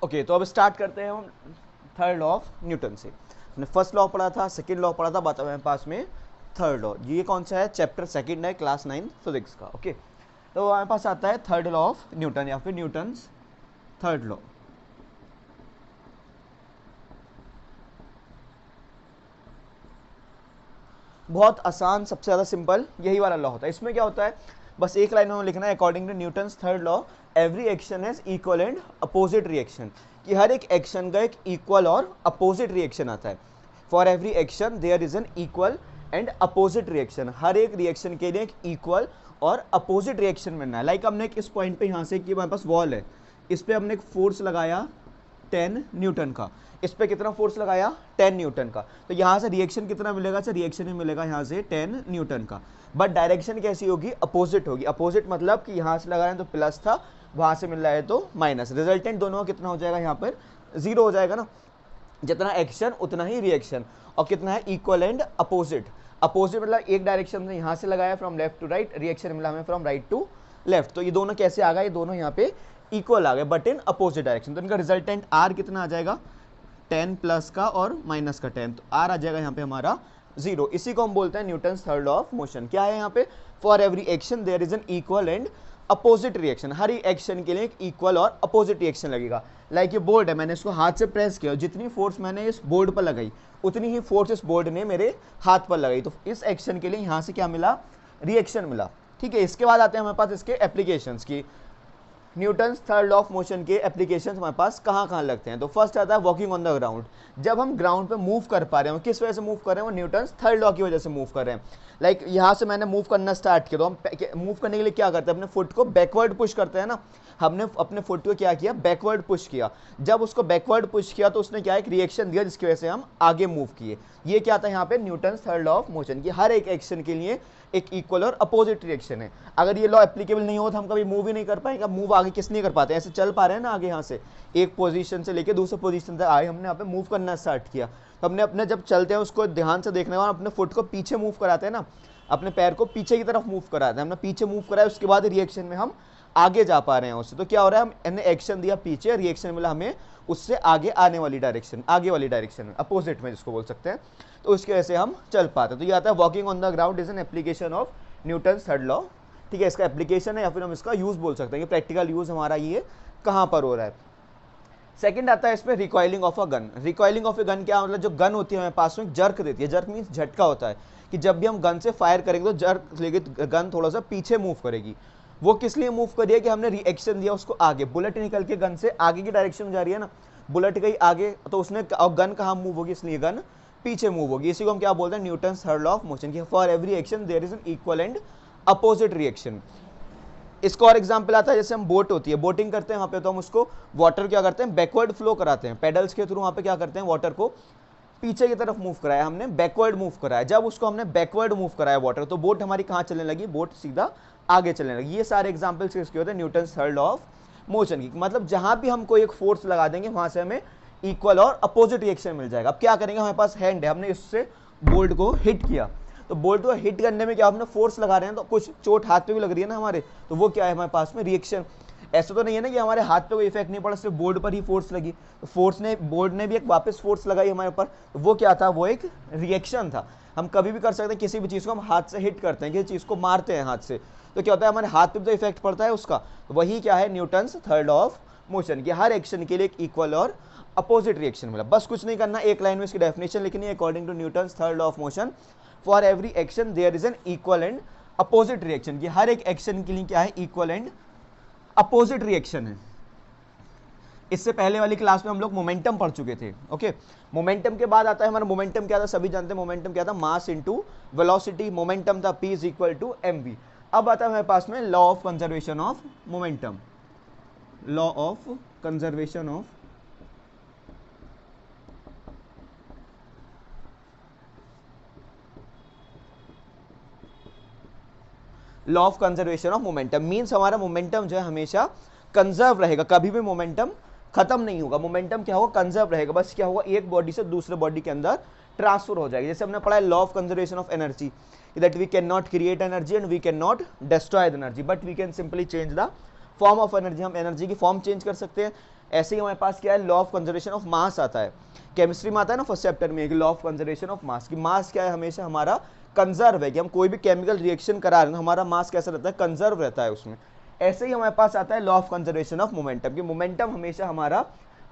Okay, तो अब start करते हैं हम थर्ड लॉ ऑफ न्यूटन से। हमने फर्स्ट लॉ पढ़ा था, सेकंड लॉ पढ़ा था, बात हमारे पास में थर्ड लॉ। ये कौन सा है? चैप्टर सेकंड है, क्लास 9 फिजिक्स का। ओके, तो हमारे पास आता है थर्ड लॉ ऑफ न्यूटन या फिर न्यूटन्स थर्ड लॉ। बहुत आसान, सबसे ज़्यादा सिंपल यही वाला लॉ होता है। इसमें क्या होता है, बस एक लाइन में लिखना है, according to Newton's third law every action has equal and opposite reaction, कि हर एक एक्शन का एक इक्वल और अपोजिट रिएक्शन आता है। For every action there is an equal and opposite reaction, हर एक रिएक्शन के लिए एक इक्वल और अपोजिट रिएक्शन मिलना है। लाइक हमने इस पॉइंट पे यहाँ से कि हमारे पास वॉल है, इस पर हमने एक फोर्स लगाया 10 न्यूटन का, इस पे कितना फोर्स लगाया? 10 न्यूटन का। तो यहाँ से रिएक्शन कितना मिलेगा? सर रिएक्शन ही मिलेगा यहाँ से 10 न्यूटन का, बट डायरेक्शन कैसी होगी? अपोजिट होगी। अपोजिट मतलब कि यहाँ से लगा रहे हैं तो प्लस था, वहाँ से मिल रहा है तो माइनस। रिजल्टेंट दोनों का कितना हो जाएगा? यहाँ पर 0 हो जाएगा ना। जितना एक्शन उतना ही रिएक्शन, और कितना है? Equal and opposite. अपोजिट मतलब एक डायरेक्शन से यहाँ से लगाया from left to right, reaction मिला हमें फ्रॉम राइट टू लेफ्ट। तो ये दोनों कैसे आ गए? ये दोनों यहाँ पे इक्वल आ गए बट इन अपोजिट डायरेक्शन। तो इनका रिजल्टेंट आर कितना आ जाएगा? 10 प्लस का और माइनस का 10, तो आर आ जाएगा यहाँ पे हमारा 0। इसी को हम बोलते हैं Newton's third law of motion. क्या है यहाँ पे? For every action there is an equal and opposite reaction, हर एक्शन के लिए एक इक्वल और अपोजिट रिएक्शन लगेगा। लाइक ये बोर्ड है, मैंने इसको हाथ से प्रेस किया, जितनी फोर्स मैंने इस बोर्ड पर लगाई उतनी ही फोर्स इस बोर्ड ने मेरे हाथ पर लगाई, तो इस एक्शन के लिए यहाँ से क्या मिला? रिएक्शन मिला। ठीक है, इसके बाद आते हैं हमारे पास इसके एप्लीकेशंस की। Newton's third law of motion के एप्लीकेशंस हमारे पास कहाँ कहाँ लगते हैं? तो फर्स्ट आता है वॉकिंग ऑन द ग्राउंड। जब हम ग्राउंड पे मूव कर पा रहे हैं, किस वजह से मूव कर रहे हैं? वो न्यूटन्स थर्ड लॉ की वजह से मूव कर रहे हैं। लाइक यहाँ से मैंने मूव करना स्टार्ट किया, तो हम मूव करने के लिए क्या करते हैं? अपने फुट को बैकवर्ड पुश करते हैं ना। हमने अपने फुट को क्या किया? बैकवर्ड पुश किया। जब उसको बैकवर्ड पुश किया तो उसने क्या एक रिएक्शन दिया जिसकी वजह से हम आगे मूव किए। ये क्या था यहाँ पे? Newton's third law of motion की हर एक एक्शन के लिए एक इक्वल और अपोजिट रिएक्शन है। अगर ये लॉ एप्लीकेबल नहीं हो तो हम कभी मूव ही नहीं कर पाएंगे। मूव आगे किस नहीं कर पाते? ऐसे चल पा रहे हैं ना आगे, यहाँ से एक पोजीशन से लेके दूसरे पोजीशन तक आए, हमने यहाँ पे मूव करना स्टार्ट किया। तो हमने अपने जब चलते हैं उसको ध्यान से देखने और अपने फुट को पीछे मूव कराते हैं ना, अपने पैर को पीछे की तरफ मूव कराते हैं। हमने पीछे मूव कराया, उसके बाद रिएक्शन में हम आगे जा पा रहे हैं उससे। तो क्या हो रहा है? हमने एक्शन दिया पीछे, रिएक्शन मिला हमें उससे आगे आने वाली डायरेक्शन, आगे वाली डायरेक्शन में, अपोजिट में जिसको बोल सकते हैं। तो उसकी वजह से हम चल पाते हैं। तो ये आता है walking on the ground is an application of Newton's third law. ठीक है, इसका एप्लीकेशन है या फिर हम इसका यूज बोल सकते हैं कि प्रैक्टिकल यूज हमारा ये कहाँ पर हो रहा है। सेकंड आता है इसमें recoiling of a gun. Recoiling of a gun क्या मतलब? जो गन होती है हमारे पास में जर्क देती है। जर्क मीन्स झटका होता है, कि जब भी हम गन से फायर करेंगे तो जर्क लेके गन थोड़ा सा पीछे मूव करेगी। वो किस लिए मूव करिए? कि हमने रिएक्शन दिया उसको आगे, बुलेट निकल के गन से आगे की डायरेक्शन में जा रही है ना, बुलेट गई आगे तो उसने, और गन कहाँ मूव होगी? इसलिए गन पीछे मूव होगी। इसी को हम क्या बोलते हैं? Newton's third law of motion की for every action there is an equal and opposite reaction. इसका और एग्जाम्पल आता है, जैसे हम बोट होती है, बोटिंग करते हैं वहाँ पे, तो हम उसको वाटर क्या करते हैं? बैकवर्ड फ्लो कराते हैं पेडल्स के थ्रू। वहाँ पे क्या करते हैं? वाटर को पीछे की तरफ मूव कराया हमने, बैकवर्ड मूव कराया। जब उसको हमने बैकवर्ड मूव कराया वाटर, तो बोट हमारी कहाँ चलने लगी? बोट सीधा आगे चलने लगी। ये सारे एग्जाम्पल्स किसके होते हैं? Newton's third law of motion की। मतलब जहाँ भी हम कोई एक फोर्स लगा देंगे वहाँ से हमें इक्वल और अपोजिट रिएक्शन मिल जाएगा। अब क्या करेंगे? हमारे पास हैंड है, हमने इससे बोल्ट को हिट किया, तो बोल्ट को हिट करने में क्या हमने फोर्स लगा रहे हैं, तो कुछ चोट हाथ पे भी लग रही है ना हमारे, तो वो क्या है हमारे पास में? रिएक्शन। ऐसा तो नहीं है ना कि हमारे हाथ पे कोई इफेक्ट नहीं पड़ा, सिर्फ बोर्ड पर ही फोर्स लगी। तो फोर्स ने, बोर्ड ने भी एक वापस फोर्स लगाई हमारे ऊपर, तो वो क्या था? वो एक रिएक्शन था। हम कभी भी कर सकते हैं, किसी भी चीज़ को हम हाथ से हिट करते हैं, किसी चीज़ को मारते हैं हाथ से, तो क्या होता है? हमारे हाथ पे तो इफेक्ट पड़ता है उसका। तो वही क्या है? Newton's third law of motion की हर एक्शन के लिए एक इक्वल और अपोजिट रिएक्शन मिला। बस कुछ नहीं करना, एक लाइन में इसकी डेफिनेशन लिखनी है। According to Newton's third law of motion for every action there is an equal and opposite reaction, की हर एक एक्शन के लिए क्या है? इक्वल एंड अपोजिट रिएक्शन है। इससे पहले वाली क्लास में हम लोग मोमेंटम पढ़ चुके थे। ओके, मोमेंटम के बाद आता है हमारा मोमेंटम क्या था? सभी जानते हैं मोमेंटम क्या था? Mass into velocity. मोमेंटम था p is equal to mv। अब आता है हमारे पास में law of conservation of momentum. Law of conservation of law of conservation of momentum means हमारा मोमेंटम जो है हमेशा कंजर्व रहेगा, कभी भी मोमेंटम खत्म नहीं होगा। मोमेंटम क्या होगा? कंजर्व रहेगा। बस क्या होगा? एक बॉडी से दूसरे बॉडी के अंदर ट्रांसफर हो जाएगी। जैसे हमने पढ़ा है law of conservation of energy, that we can not create energy and we can not destroy the energy, but we can simply change the form of energy. हम एनर्जी की फॉर्म चेंज कर सकते हैं, ऐसे ही हमारे पास क्या है, law of conservation of mass आता है। केमिस्ट्री में आता है ना फर्स्ट चैप्टर में, law of conservation of mass, कि मास क्या है, हमेशा हमारा कंजर्व है, कि हम कोई भी केमिकल रिएक्शन करा रहे हैं हमारा मास कैसा रहता है, कंजर्व रहता है उसमें। ऐसे ही हमारे पास आता है law of conservation of momentum, कि मोमेंटम हमेशा हमारा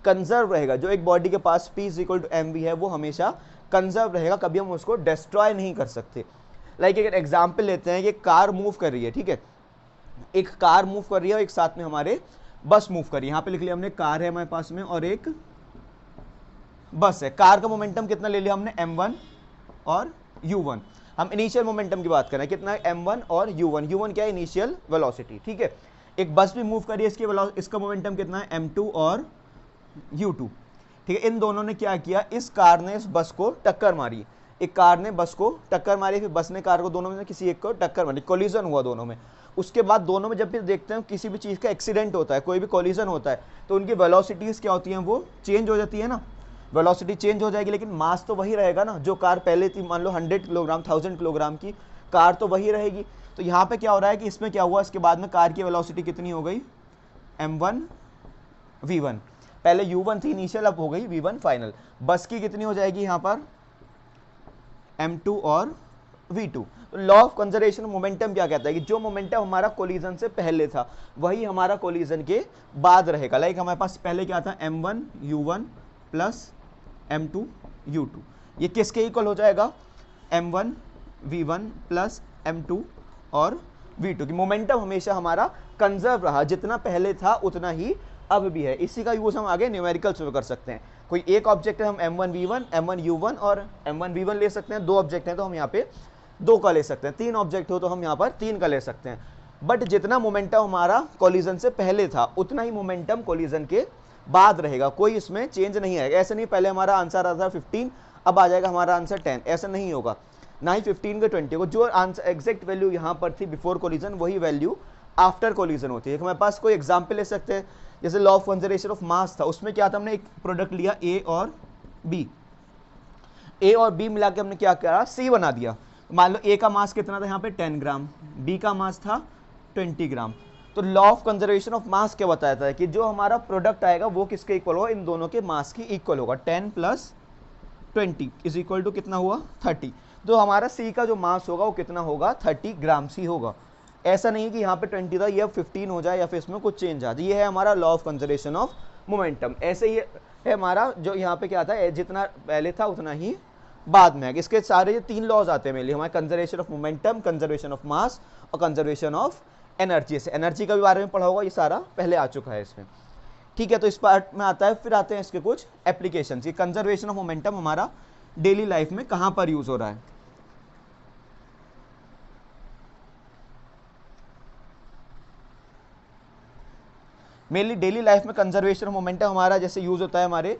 कंजर्व रहेगा। जो एक बॉडी के पास P = mv है वो हमेशा कंजर्व रहेगा, कभी हम उसको डिस्ट्रॉय नहीं कर सकते। लाइक एक एग्जाम्पल लेते हैं कि कार मूव कर रही है, ठीक है, एक कार मूव कर रही है और एक साथ में हमारे बस मूव कर रही है। यहाँ पे लिख लिया हमने, कार है हमारे पास में और एक बस है। कार का मोमेंटम कितना ले लिया हमने, m1 और u1। हम इनिशियल मोमेंटम की बात कर रहे हैं, कितना है, m1 और u1। u1 क्या है, इनिशियल वेलोसिटी, ठीक है। एक बस भी मूव कर रही है, इसका मोमेंटम कितना है, m2 और u2, ठीक है। इन दोनों ने क्या किया, इस कार ने इस बस को टक्कर मारी, एक कार ने बस को टक्कर मारी, फिर बस ने कार को, दोनों में से किसी एक को टक्कर मारी, कोलिजन हुआ दोनों में। उसके बाद दोनों में जब भी देखते हैं किसी भी चीज़ का एक्सीडेंट होता है, कोई भी कोलिजन होता है, तो उनकी वेलोसिटीज़ क्या होती हैं, वो चेंज हो जाती है ना, वेलोसिटी चेंज हो जाएगी, लेकिन मास तो वही रहेगा ना। जो कार पहले थी, मान लो 100 किलोग्राम 1000 किलोग्राम की कार, तो वही रहेगी। तो यहाँ पे क्या हो रहा है कि इसमें क्या हुआ, इसके बाद में कार की वेलोसिटी कितनी हो गई, m1 v1, पहले u1 थी इनिशियल, अब हो गई v1 फाइनल। बस की कितनी हो जाएगी यहाँ पर, m2 और v2। तो लॉ ऑफ कंजर्वेशन मोमेंटम क्या कहता है कि जो मोमेंटम हमारा कोलिजन से पहले था वही हमारा कोलिजन के बाद रहेगा। लाइक हमारे पास पहले क्या था, m1 u1 plus m2 u2, ये किसके इक्वल हो जाएगा, m1 v1 प्लस m2 और v2, की मोमेंटम हमेशा हमारा कंजर्व रहा, जितना पहले था उतना ही अब भी है। इसी का यूज हम आगे न्यूमेरिकल्स में कर सकते हैं। कोई एक ऑब्जेक्ट है, हम m1 v1 m1 u1 और m1 v1 ले सकते हैं। दो ऑब्जेक्ट हैं तो हम यहाँ पे दो का ले सकते हैं, तीन ऑब्जेक्ट हो तो हम यहाँ पर तीन का ले सकते हैं। बट जितना मोमेंटम हमारा कोलिजन से पहले था उतना ही मोमेंटम कोलिजन के बाद रहेगा, कोई इसमें चेंज नहीं आएगा। ऐसा नहीं पहले हमारा आंसर आता था 15, अब आ जाएगा हमारा आंसर 10, ऐसा नहीं होगा, ना ही 15 के 20 को। जो आंसर एग्जैक्ट वैल्यू यहाँ पर थी बिफोर कोलिजन, वही वैल्यू आफ्टर कोलिजन होती है। हमारे पास कोई एग्जाम्पल ले सकते हैं, जैसे लॉ ऑफ कंजर्वेशन ऑफ मास था, उसमें क्या था, हमने एक प्रोडक्ट लिया ए और बी मिला के हमने क्या करा, सी बना दिया। मान लो ए का मास कितना था यहाँ पे 10 ग्राम, बी का मास था 20 ग्राम। तो लॉ ऑफ कंजर्वेशन ऑफ मास क्या बताता है कि जो हमारा प्रोडक्ट आएगा वो किसके इक्वल होगा, इन दोनों के मास की इक्वल होगा। 10 + 20 इज इक्वल टू कितना हुआ, 30। तो हमारा सी का जो मास होगा वो कितना होगा, 30 ग्राम सी होगा। ऐसा नहीं कि यहाँ पे 20 था, ये 15 हो जाए या फिर इसमें कुछ चेंज आ जाए। ये है हमारा law of conservation of momentum. ऐसे ही है हमारा जो यहाँ पे क्या था, जितना पहले था उतना ही बाद में है। इसके सारे ये तीन लॉज आते हैं मेनली हमारे, conservation of momentum, conservation of मास और कंजर्वेशन ऑफ एनर्जी। से एनर्जी का भी बारे में पढ़ा होगा, ये सारा पहले आ चुका है इसमें, ठीक है। तो इस पार्ट में आता है, फिर आते हैं इसके कुछ एप्लीकेशन। ये कंजर्वेशन ऑफ मोमेंटम हमारा डेली लाइफ में कहाँ पर यूज हो रहा है। मेनली डेली लाइफ में कंजर्वेशन ऑफ मोमेंटम हमारा जैसे यूज होता है हमारे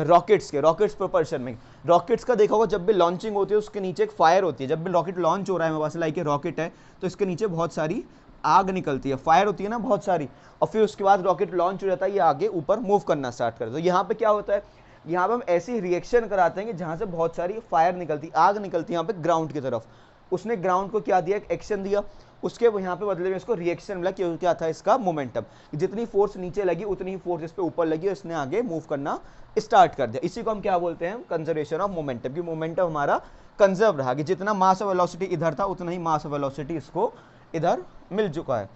रॉकेट्स प्रोपल्शन में। रॉकेट्स का देखा होगा, जब भी लॉन्चिंग होती है उसके नीचे एक फायर होती है। जब भी रॉकेट लॉन्च हो रहा है, मेरे पास लाइक रॉकेट है तो इसके नीचे बहुत सारी आग निकलती है, फायर होती है ना बहुत सारी, और फिर उसके बाद रॉकेट लॉन्च हो जाता है, ये आगे ऊपर मूव करना स्टार्ट करता है। तो यहाँ पे क्या होता है, यहाँ पे हम ऐसी रिएक्शन कराते हैं कि जहाँ से बहुत सारी फायर निकलती, आग निकलती है यहाँ पे ग्राउंड की तरफ। उसने ग्राउंड को क्या दिया, एक एक्शन दिया, उसके यहाँ पे बदले में इसको रिएक्शन मिला, कि क्या था इसका मोमेंटम। जितनी फोर्स नीचे लगी उतनी ही फोर्स इस पे ऊपर लगी और इसने आगे मूव करना स्टार्ट कर दिया। इसी को हम क्या बोलते हैं, कंजर्वेशन ऑफ मोमेंटम, कि मोमेंटम हमारा कंजर्व रहा, कि जितना मास और वेलोसिटी इधर था उतना ही मास और वेलोसिटी इसको इधर मिल चुका है।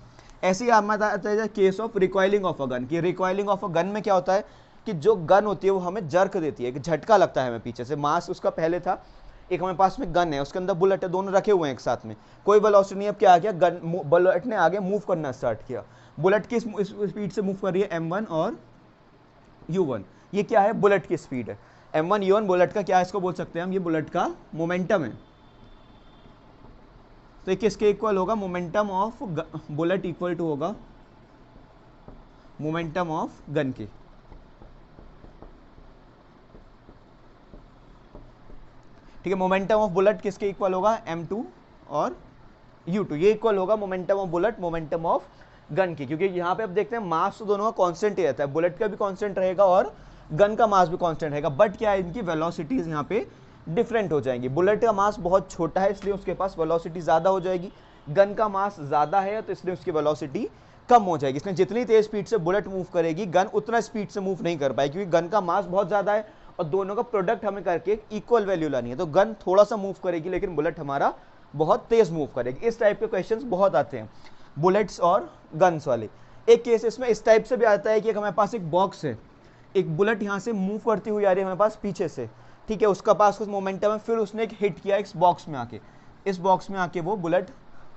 ऐसे ही आता है case of recoiling of a gun, कि रिकॉइलिंग ऑफ अ गन में क्या होता है कि जो गन होती है वो हमें जर्क देती है, कि झटका लगता है हमें पीछे से। मास उसका पहले था, एक हमारे पास में गन है, उसके अंदर बुलेट है, दोनों रखे हुए हैं एक साथ में, कोई वेलोसिटी नहीं। अब क्या आ गया, गन बुलेट ने आगे मूव करना स्टार्ट किया। बुलेट किस स्पीड से मूव कर रही है, m1 और u1। ये क्या है, बुलेट की स्पीड है। m1 u1 बुलेट का क्या है, इसको बोल सकते हैं हम, ये बुलेट का मोमेंटम है। तो ये किसके इक्वल होगा, momentum of bullet equal to होगा मोमेंटम ऑफ गन के। ठीक है, मोमेंटम ऑफ बुलेट किसके इक्वल होगा, m2 और u2, ये इक्वल होगा momentum of bullet momentum of gun की। क्योंकि यहाँ पे अब देखते हैं मास तो दोनों का कांस्टेंट ही रहता है, बुलेट का भी कांस्टेंट रहेगा और गन का मास भी कांस्टेंट रहेगा। बट क्या है, इनकी वेलोसिटीज यहाँ पे डिफरेंट हो जाएंगी। बुलेट का मास बहुत छोटा है इसलिए उसके पास वेलोसिटी ज़्यादा हो जाएगी, गन का मास ज़्यादा है तो इसलिए उसकी वेलोसिटी कम हो जाएगी। इसने जितनी तेज स्पीड से बुलेट मूव करेगी, गन उतना स्पीड से मूव नहीं कर पाएगी, क्योंकि गन का मास बहुत ज़्यादा है और दोनों का प्रोडक्ट हमें करके इक्वल वैल्यू लानी है। तो गन थोड़ा सा मूव करेगी लेकिन बुलेट हमारा बहुत तेज मूव करेगी। इस टाइप के क्वेश्चंस बहुत आते हैं बुलेट्स और गन्स वाले। एक केस इसमें इस टाइप से भी आता है कि हमारे पास एक बॉक्स है, एक बुलेट यहाँ से मूव करती हुई आ रही है हमारे पास पीछे से, ठीक है, उसका पास कुछ मोमेंटम है, फिर उसने एक हिट किया इस बॉक्स में आके, इस बॉक्स में आके वो बुलेट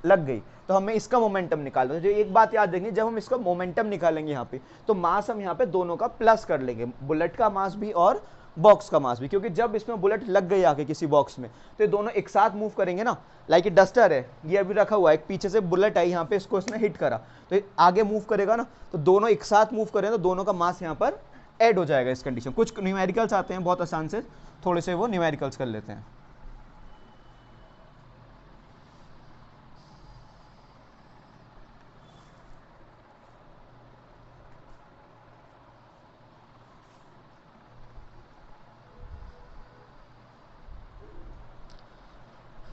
लग गई, तो हमें इसका मोमेंटम निकालना है। तो एक बात याद रखनी, जब हम इसका मोमेंटम निकालेंगे यहाँ पे, तो मास हम यहाँ पे दोनों का प्लस कर लेंगे, बुलेट का मास भी और बॉक्स का मास भी, क्योंकि जब इसमें बुलेट लग गई आके किसी बॉक्स में तो ये दोनों एक साथ मूव करेंगे ना। लाइक ये डस्टर है, ये अभी रखा हुआ है, एक पीछे से बुलेट आई यहाँ पे, इसको इसने हिट करा तो ये आगे मूव करेगा ना, तो दोनों एक साथ मूव करें तो दोनों का मास यहाँ पर ऐड हो जाएगा इस कंडीशन। कुछ न्यूमेरिकल्स आते हैं बहुत आसान से, थोड़े से वो न्यूमेरिकल्स कर लेते हैं।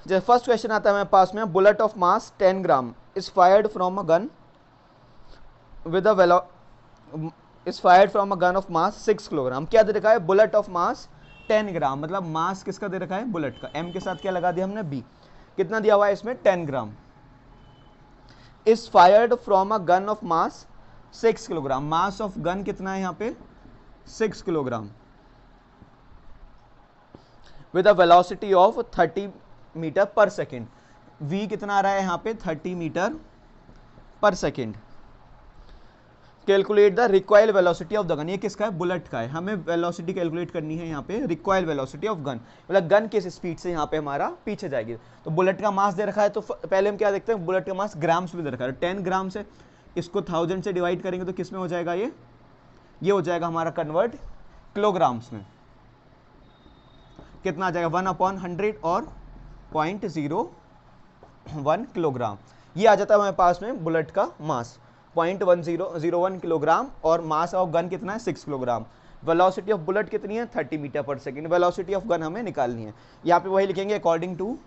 जैसे फर्स्ट क्वेश्चन आता है मेरे पास में, bullet of mass 10 gram is fired from a gun with a is fired from a gun of mass 6 kilogram. क्या दे रखा है? बुलेट ऑफ मास 10 ग्राम, मतलब मास किसका दे रखा है? बुलेट का। एम के साथ क्या लगा दिया हमने? बी। कितना दिया हुआ है इसमें? 10 gram. Is fired from a gun of mass 6 kilogram. Mass of gun कितना है यहाँ पे? 6 kilogram with a velocity of 30 metre per second. v कितना आ रहा है यहाँ पे? 30 metre per second. Calculate the required velocity of the gun. ये किसका है? बुलेट का है। हमें वेलोसिटी कैलकुलेट करनी है यहाँ पे, रिक्वायर्ड वेलोसिटी ऑफ गन, मतलब गन किस स्पीड से यहाँ पे हमारा पीछे जाएगी। तो बुलेट का मास दे रखा है, तो पहले हम क्या देखते हैं, बुलेट का मास ग्राम्स में दे रखा है। 10 ग्राम से इसको 1000 से डिवाइड करेंगे तो किस में हो जाएगा? ये हो जाएगा हमारा कन्वर्ट किलोग्राम्स में। कितना आ जाएगा? 1/100 और 0.01 किलोग्राम। ये आ जाता है हमारे पास में बुलेट का मास 0.1001 किलोग्राम, और मास ऑफ गन कितना है? 6 किलोग्राम। वेलोसिटी ऑफ बुलेट कितनी है? 30 metre per second. Velocity of gun हमें निकालनी है। यहाँ पे वही लिखेंगे, according to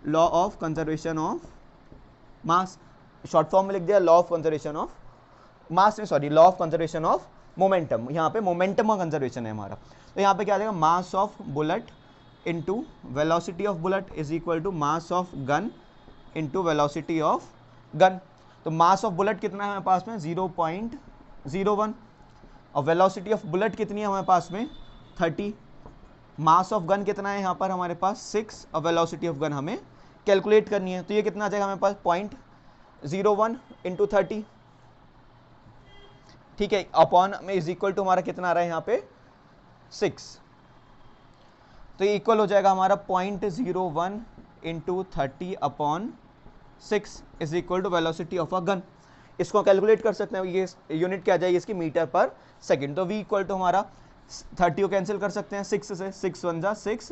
law of conservation of mass, short form में लिख दिया law of conservation of mass में, sorry, law of conservation of momentum. यहाँ पे मोमेंटम का कंजर्वेशन है हमारा, तो यहाँ पे क्या आ जाएगा? Mass of bullet into velocity of bullet is equal to mass of gun into velocity of gun. तो मास ऑफ बुलेट कितना है हमारे पास में? 0.01, और वेलोसिटी ऑफ बुलेट कितनी है हमारे पास में? 30। मास ऑफ गन कितना है यहाँ पर हमारे पास? 6, और वेलोसिटी ऑफ गन हमें कैलकुलेट करनी है। तो ये कितना आ जाएगा हमारे पास? 0.01 इंटू 30, ठीक है, अपॉन में इज इक्वल टू हमारा कितना आ रहा है यहाँ पे? 6। तो ये इक्वल हो जाएगा हमारा 0.01 into 30 upon 6 is equal to velocity of a gun. इसको कैलकुलेट कर सकते हैं, ये यूनिट क्या आ जाएगी इसकी? Metre per second. तो v इक्वल टू हमारा 30 को कैंसिल कर सकते हैं 6 से, 6 1 जा 6,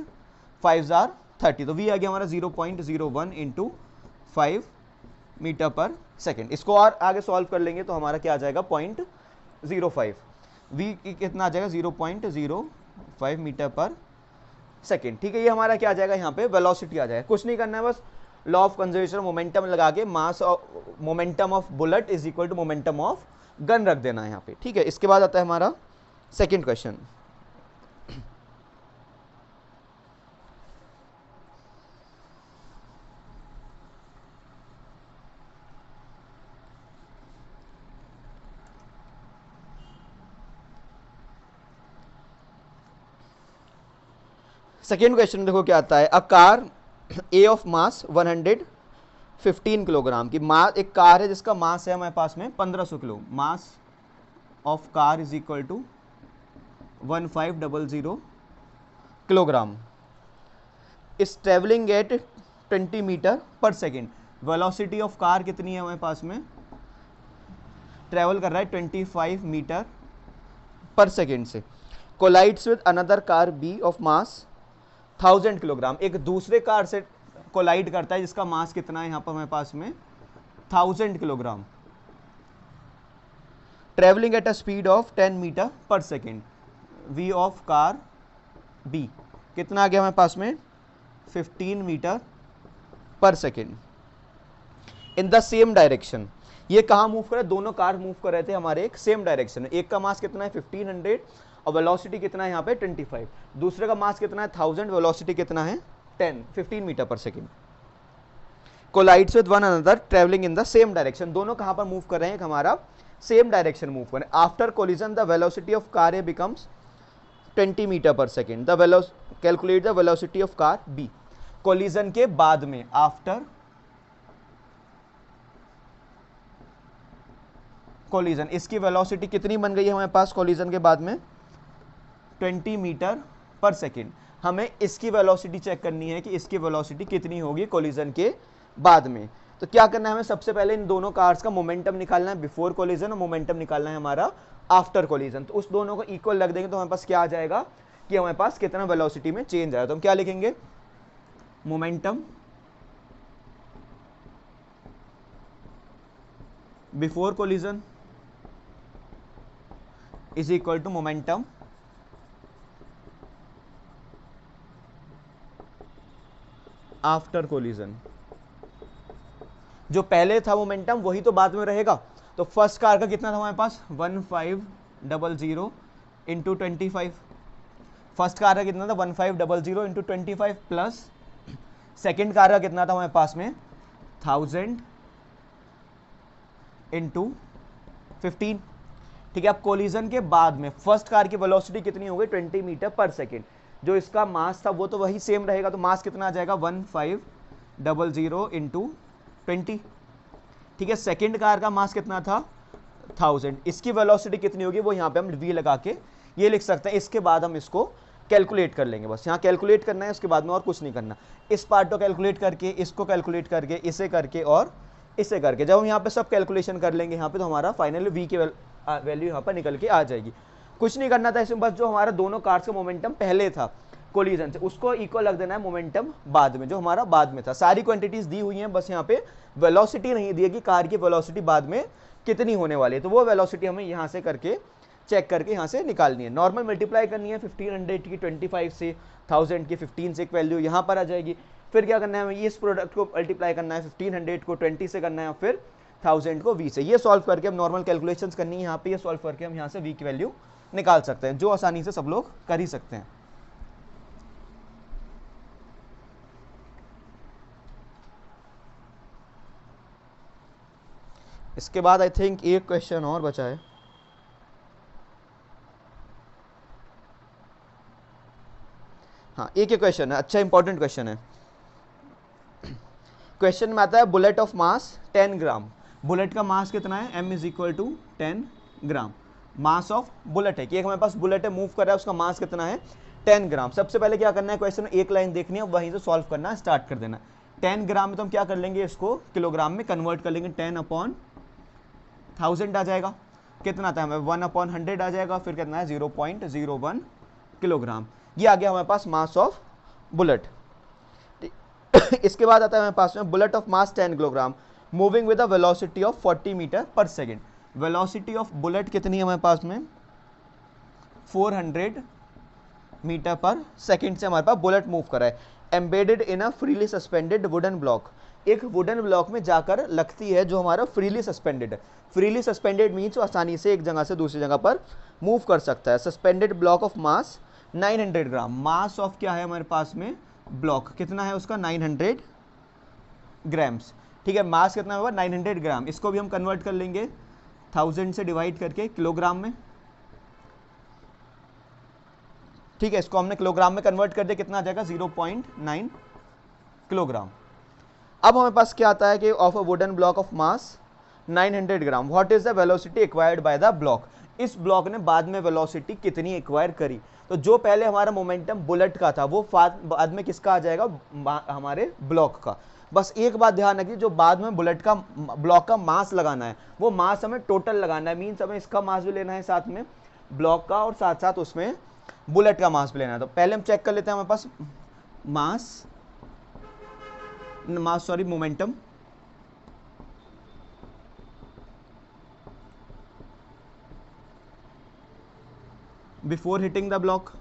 5 जार 30, तो v आ गया हमारा 0.01 इंटू 5 मीटर पर सेकेंड। इसको और आगे सॉल्व कर लेंगे तो हमारा क्या आ जाएगा? 0.05। v कितना आ जाएगा? 0.05 मीटर पर सेकेंड, ठीक है। ये हमारा क्या आ जाएगा? यहाँ पे वेलोसिटी आ जाएगा। कुछ नहीं करना है, बस लॉ ऑफ कंजर्वेशन मोमेंटम लगा के mass of momentum of bullet is equal to momentum of gun रख देना है यहाँ पे, ठीक है। इसके बाद आता है हमारा सेकेंड क्वेश्चन। सेकेंड क्वेश्चन देखो क्या आता है। A car A of mass 115 kilogram की मास, एक कार है जिसका मास है हमारे पास में 1500 kilo. Mass of car is equal to 1500 kilogram. Is travelling at 20 metre per second. Velocity of car कितनी है हमारे पास में? ट्रेवल कर रहा है 25 मीटर पर सेकेंड से। Collides with another car B of mass 1000 kilogram. एक दूसरे कार से कोलाइड करता है जिसका मास कितना है यहाँ पर हमारे पास में? 1000 kilogram. Travelling at a speed of 10 metre per second. V of car B कितना आ गया हमारे पास में? 15 metre per second in the same direction. ये कहाँ मूव कर रहे, दोनों कार मूव कर रहे थे हमारे एक सेम डायरेक्शन में। एक का मास कितना है 1500 और वेलोसिटी कितना है यहाँ पे 25। दूसरे का मास कितना है 1000, वेलोसिटी कितना है 15 metre per second. Collides with one another travelling in the same direction, दोनों कहाँ पर मूव कर रहे हैं, हमारा सेम डायरेक्शन मूव कर रहे हैं। After collision the velocity of car A becomes 20 metre per second. The calculate the velocity of car B. Collision के बाद में, आफ्टर कोलिजन, इसकी वेलोसिटी कितनी बन गई है हमारे पास कोलिजन के बाद में 20 मीटर पर सेकेंड। हमें इसकी वेलोसिटी चेक करनी है कि इसकी वेलोसिटी कितनी होगी कोलिजन के बाद में। तो क्या करना है हमें, सबसे पहले इन दोनों कार्स का मोमेंटम निकालना है बिफोर कोलिजन और मोमेंटम निकालना है हमारा आफ्टर कोलिजन। तो उस दोनों को इक्वल रख देंगे तो हमारे पास क्या आ जाएगा कि हमारे पास कितना वेलोसिटी में चेंज आएगा। तो हम क्या लिखेंगे, momentum before collision is equal to momentum after collision. जो पहले था मोमेंटम वही तो बाद में रहेगा। तो फर्स्ट कार का कितना था हमारे पास 1500 इंटू 25। फर्स्ट कार का कितना था 1500 इंटू 25 प्लस सेकेंड कार का कितना था हमारे पास में 1000 इंटू 15। ठीक है, अब कोलिजन के बाद में फर्स्ट कार की वेलोसिटी कितनी हो गई 20 मीटर पर सेकेंड। जो इसका मास था वो तो वही सेम रहेगा, तो मास कितना आ जाएगा 1500 इंटू 20। ठीक है, सेकेंड कार का मास कितना था 1000। इसकी वेलोसिटी कितनी होगी वो यहाँ पे हम v लगा के ये लिख सकते हैं। इसके बाद हम इसको कैलकुलेट कर लेंगे, बस यहाँ कैलकुलेट करना है, उसके बाद में और कुछ नहीं करना। इस पार्ट को कैलकुलेट करके, इसको कैलकुलेट करके, इसे करके और इसे करके, जब हम यहाँ पे सब कैलकुलेशन कर लेंगे यहाँ पे, तो हमारा फाइनली v की वैल्यू यहाँ पर निकल के आ जाएगी। कुछ नहीं करना था इसमें, बस जो हमारा दोनों कार्स का मोमेंटम पहले था कोलिजन से उसको इक्वल रख देना है मोमेंटम बाद में, जो हमारा बाद में था। सारी क्वांटिटीज दी हुई हैं, बस यहाँ पे वेलोसिटी नहीं दी है कि कार की वेलोसिटी बाद में कितनी होने वाली है। तो वो वेलोसिटी हमें यहाँ से करके चेक करके यहाँ से निकालनी है। नॉर्मल मल्टीप्लाई करनी है 1500 की 25 से, 1000 की 15 से, एक वैल्यू यहाँ पर आ जाएगी। फिर क्या करना है हमें, इस प्रोडक्ट को मल्टीप्लाई करना है 1500 को 20 से करना है, फिर 1000 को v से। ये सॉल्व करके हम नॉर्मल कैलकुलेशंस करनी है यहाँ पे, ये सॉल्व करके हम यहाँ से v की वैल्यू निकाल सकते हैं, जो आसानी से सब लोग कर ही सकते हैं। इसके बाद आई थिंक एक क्वेश्चन और बचा है। हाँ, एक ही क्वेश्चन है, अच्छा इंपॉर्टेंट क्वेश्चन है। क्वेश्चन में आता है bullet of mass 10 gram. Bullet का मास कितना है, m is equal to 10 gram. Mass of bullet है कि एक हमारे पास बुलेट है, मूव कर रहा है, उसका मास कितना है 10 ग्राम। सबसे पहले क्या करना है, क्वेश्चन में एक लाइन देखनी है, वहीं से सॉल्व करना स्टार्ट कर देना। 10 ग्राम में तो हम क्या कर लेंगे, इसको किलोग्राम में कन्वर्ट कर लेंगे। 10/1000 आ जाएगा, कितना था हमें 1/100 आ जाएगा, फिर कितना है 0.01 किलोग्राम। ये आ गया हमारे पास मास ऑफ बुलेट। इसके बाद आता है हमारे पास में bullet of mass 10 kilogram moving with a velocity of 40 metre per second. Velocity of bullet कितनी है हमारे पास में 400 मीटर पर सेकेंड से हमारे पास बुलेट मूव कर रहा है। Embedded in a freely suspended wooden block, एक वुडन ब्लॉक में जाकर लगती है जो हमारा फ्रीली सस्पेंडेड है। फ्रीली सस्पेंडेड मीन्स आसानी से एक जगह से दूसरी जगह पर मूव कर सकता है। Suspended block of mass 900 gram. Mass of क्या है हमारे पास में ब्लॉक, कितना है उसका 900 ग्राम्स। ठीक है, मास कितना होगा 900 ग्राम। इसको भी हम कन्वर्ट कर लेंगे 1000 से डिवाइड करके किलोग्राम में। ठीक है, इसको हमने किलोग्राम में कन्वर्ट कर दिया, कितना आ जाएगा 0.9 किलोग्राम। अब हमारे पास क्या आता है कि of a wooden block of mass 900 gram what is the velocity acquired by the block. इस ब्लॉक ने बाद में वेलोसिटी कितनी एक्वायर करी। तो जो पहले हमारा मोमेंटम बुलेट का था वो बाद में किसका आ जाएगा, हमारे ब्लॉक का। बस एक बात ध्यान रखिए, जो बाद में बुलेट का ब्लॉक का मास लगाना है वो मास हमें टोटल लगाना है, मीन्स हमें इसका मास भी लेना है साथ में ब्लॉक का, और साथ साथ उसमें बुलेट का मास भी लेना है। तो पहले हम चेक कर लेते हैं हमारे पास momentum. Before hitting the block,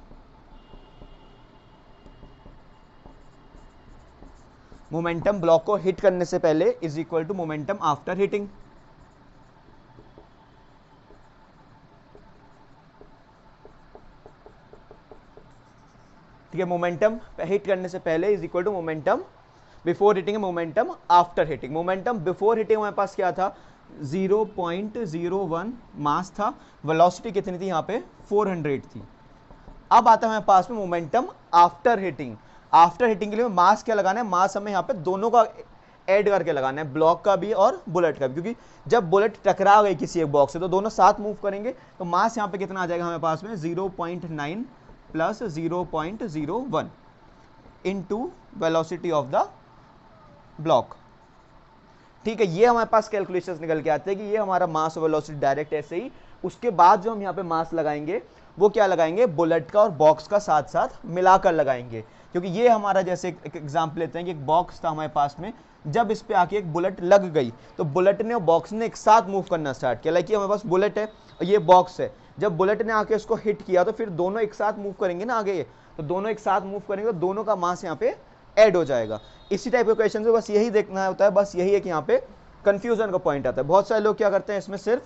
momentum block को हिट करने से पहले is equal to momentum after hitting. ठीक है, मोमेंटम हिट करने से पहले is equal to momentum before hitting, momentum after hitting. Momentum before hitting हमारे पास क्या था, 0.01 मास था, वेलोसिटी कितनी थी यहाँ पे 400 थी। अब आता है हमारे पास में momentum after hitting. After hitting के लिए मास क्या लगाना है, मास हमें यहाँ पे दोनों का ऐड करके लगाना है, ब्लॉक का भी और बुलेट का भी, क्योंकि जब बुलेट टकरा गई किसी एक बॉक्स से तो दोनों साथ मूव करेंगे, तो मास यहाँ पे कितना आ जाएगा हमारे पास में 0.9 plus 0.01 into velocity of the block. ठीक है, ये हमारे पास कैलकुलेशंस निकल के आते हैं कि ये हमारा मास और वेलोसिटी डायरेक्ट ऐसे ही। उसके बाद जो हम यहाँ पे मास लगाएंगे वो क्या लगाएंगे, बुलेट का और बॉक्स का साथ साथ मिलाकर लगाएंगे, क्योंकि ये हमारा जैसे एक एग्जांपल लेते हैं कि एक बॉक्स था हमारे पास में, जब इस पे आके एक बुलेट लग गई तो बुलेट ने और बॉक्स ने एक साथ मूव करना स्टार्ट किया। लाइक हमारे पास बुलेट है और ये बॉक्स है, जब बुलेट ने आके उसको हिट किया तो फिर दोनों एक साथ मूव करेंगे ना आगे, तो दोनों एक साथ मूव करेंगे तो दोनों का मास यहाँ पे ऐड हो जाएगा। इसी टाइप के क्वेश्चन से बस यही देखना होता है, बस यही है कि यहाँ पे कंफ्यूजन का पॉइंट आता है। बहुत सारे लोग क्या करते हैं, इसमें सिर्फ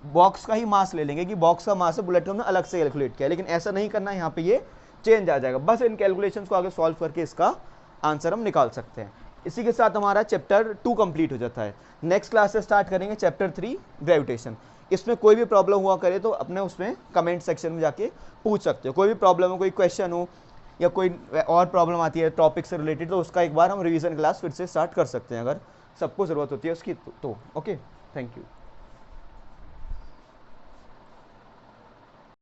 बॉक्स का ही मास ले लेंगे कि बॉक्स का मास है, बुलेट ने अलग से कैलकुलेट किया, लेकिन ऐसा नहीं करना है, यहाँ पे ये चेंज आ जाएगा। बस इन कैलकुलेशंस को आगे सॉल्व करके इसका आंसर हम निकाल सकते हैं। इसी के साथ हमारा चैप्टर 2 कंप्लीट हो जाता है। नेक्स्ट क्लास से स्टार्ट करेंगे चैप्टर 3 ग्रेविटेशन। इसमें कोई भी प्रॉब्लम हुआ करे तो अपने उसमें कमेंट सेक्शन में जाके पूछ सकते हो। कोई भी प्रॉब्लम हो, कोई क्वेश्चन हो या कोई और प्रॉब्लम आती है टॉपिक से रिलेटेड, तो उसका एक बार हम रिवीजन क्लास फिर से स्टार्ट कर सकते हैं अगर सबको ज़रूरत होती है उसकी तो। Okay, thank you.